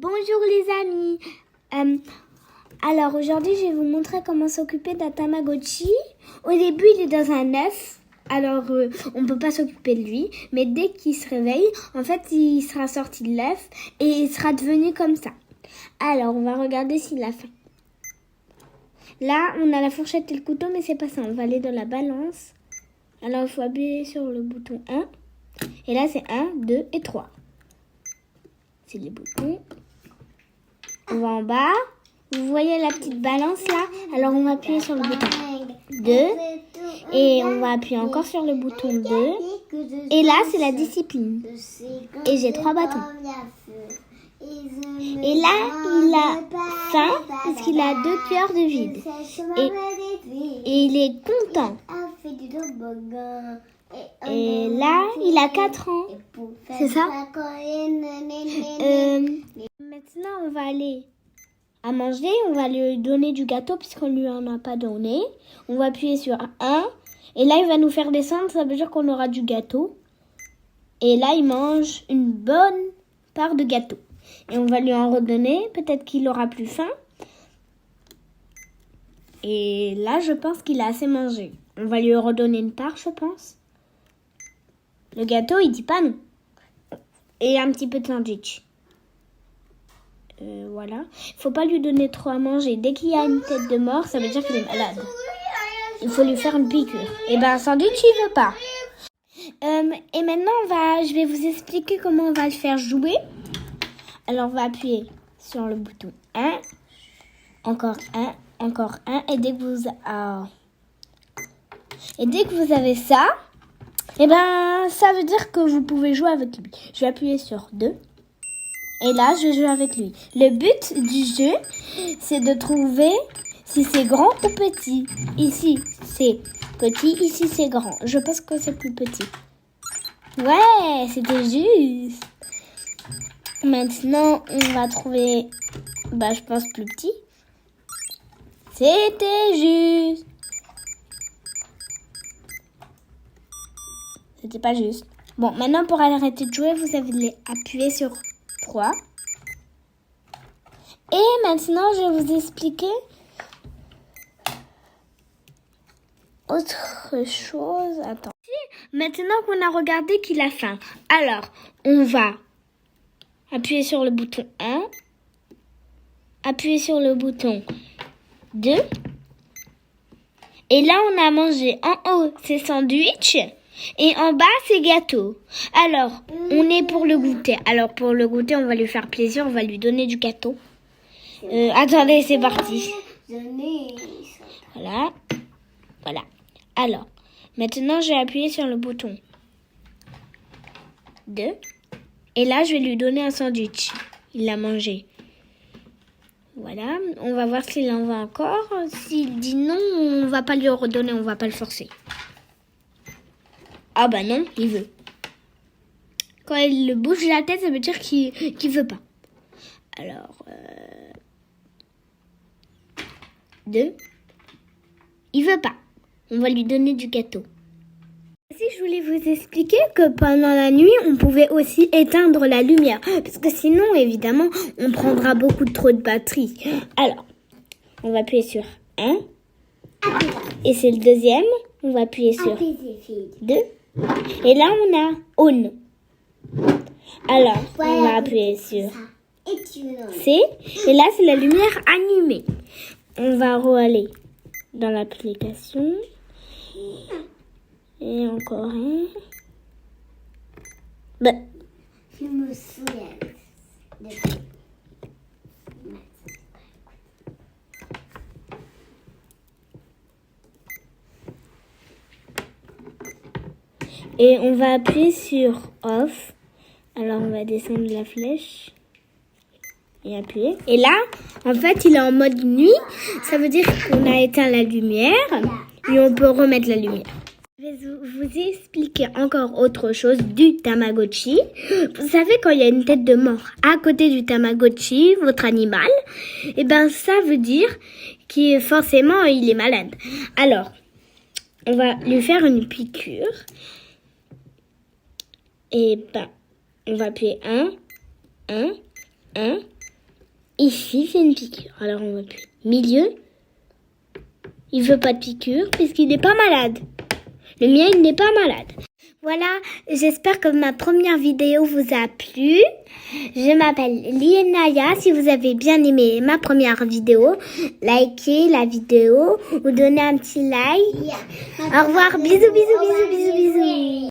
Bonjour les amis. Alors aujourd'hui je vais vous montrer comment s'occuper d'un Tamagotchi. Au début il est dans un œuf, alors on ne peut pas s'occuper de lui. Mais dès qu'il se réveille, en fait il sera sorti de l'œuf et il sera devenu comme ça. Alors on va regarder s'il a faim. Là on a la fourchette et le couteau mais c'est pas ça, on va aller dans la balance. Alors il faut appuyer sur le bouton 1. Et là c'est 1, 2 et 3. C'est les boutons. On va en bas. Vous voyez la petite balance là? Alors on va appuyer sur le bouton 2. Et on va appuyer encore sur le bouton 2. Et là c'est la discipline. Et j'ai 3 bâtons. Et là il a faim parce qu'il a 2 cœurs de vide. Et il est content. Et là, il a 4 ans. C'est ça? Maintenant, on va aller à manger. On va lui donner du gâteau puisqu'on lui en a pas donné. On va appuyer sur 1. Et là, il va nous faire descendre. Ça veut dire qu'on aura du gâteau. Et là, il mange une bonne part de gâteau. Et on va lui en redonner. Peut-être qu'il aura plus faim. Et là, je pense qu'il a assez mangé. On va lui redonner une part, je pense. Le gâteau, il dit pas non. Et un petit peu de sandwich. Voilà. Il faut pas lui donner trop à manger. Dès qu'il y a une tête de mort, ça veut dire qu'il est malade. Il faut lui faire une piqûre. Et ben, un sandwich, il veut pas. Et maintenant, je vais vous expliquer comment on va le faire jouer. Alors, on va appuyer sur le bouton 1. Encore 1. Encore 1. Et dès que vous avez ça, et ben ça veut dire que vous pouvez jouer avec lui. Je vais appuyer sur 2. Et là, je vais jouer avec lui. Le but du jeu, c'est de trouver si c'est grand ou petit. Ici, c'est petit. Ici, c'est grand. Je pense que c'est plus petit. Ouais, c'était juste. Maintenant, on va trouver, je pense, plus petit. C'était juste. C'était pas juste. Bon, maintenant pour arrêter de jouer, vous allez appuyer sur 3. Et maintenant, je vais vous expliquer autre chose. Attends. Maintenant qu'on a regardé qu'il a faim, alors on va appuyer sur le bouton 1. Appuyer sur le bouton 2. Et là, on a mangé en haut, c'est sandwich. Et en bas, c'est gâteau. Alors, on est pour le goûter. Alors, pour le goûter, on va lui faire plaisir. On va lui donner du gâteau. Attendez, c'est parti. Voilà. Voilà. Alors, maintenant, je vais appuyer sur le bouton 2. Et là, je vais lui donner un sandwich. Il l'a mangé. Voilà. On va voir s'il en veut encore. S'il dit non, on va pas lui redonner. On va pas le forcer. Ah bah non, il veut. Quand il bouge la tête, ça veut dire qu'il veut pas. Alors, 2. Il veut pas. On va lui donner du gâteau. Aussi, je voulais vous expliquer que pendant la nuit, on pouvait aussi éteindre la lumière. Parce que sinon, évidemment, on prendra beaucoup trop de batterie. Alors, on va appuyer sur 1. Et c'est le deuxième. On va appuyer sur 2. Et là, on a on. Alors, on va appuyer sur C. Et là, c'est la lumière allumée. On va aller dans l'application. Et encore un. Je me souviens. Et on va appuyer sur off. Alors on va descendre la flèche. Et appuyer. Et là, en fait, il est en mode nuit. Ça veut dire qu'on a éteint la lumière. Et on peut remettre la lumière. Je vais vous expliquer encore autre chose du Tamagotchi. Vous savez, quand il y a une tête de mort à côté du Tamagotchi, votre animal, et ben ça veut dire qu'il forcément il est malade. Alors, on va lui faire une piqûre. Et on va appuyer 1, 1, 1, Ici, c'est une piqûre. Alors, on appuie. Milieu. Il veut pas de piqûre puisqu'il n'est pas malade. Le mien, il n'est pas malade. Voilà, j'espère que ma première vidéo vous a plu. Je m'appelle Lienaya. Si vous avez bien aimé ma première vidéo, likez la vidéo ou donnez un petit like. Au revoir, bisous, bisous, bisous, bisous, bisous.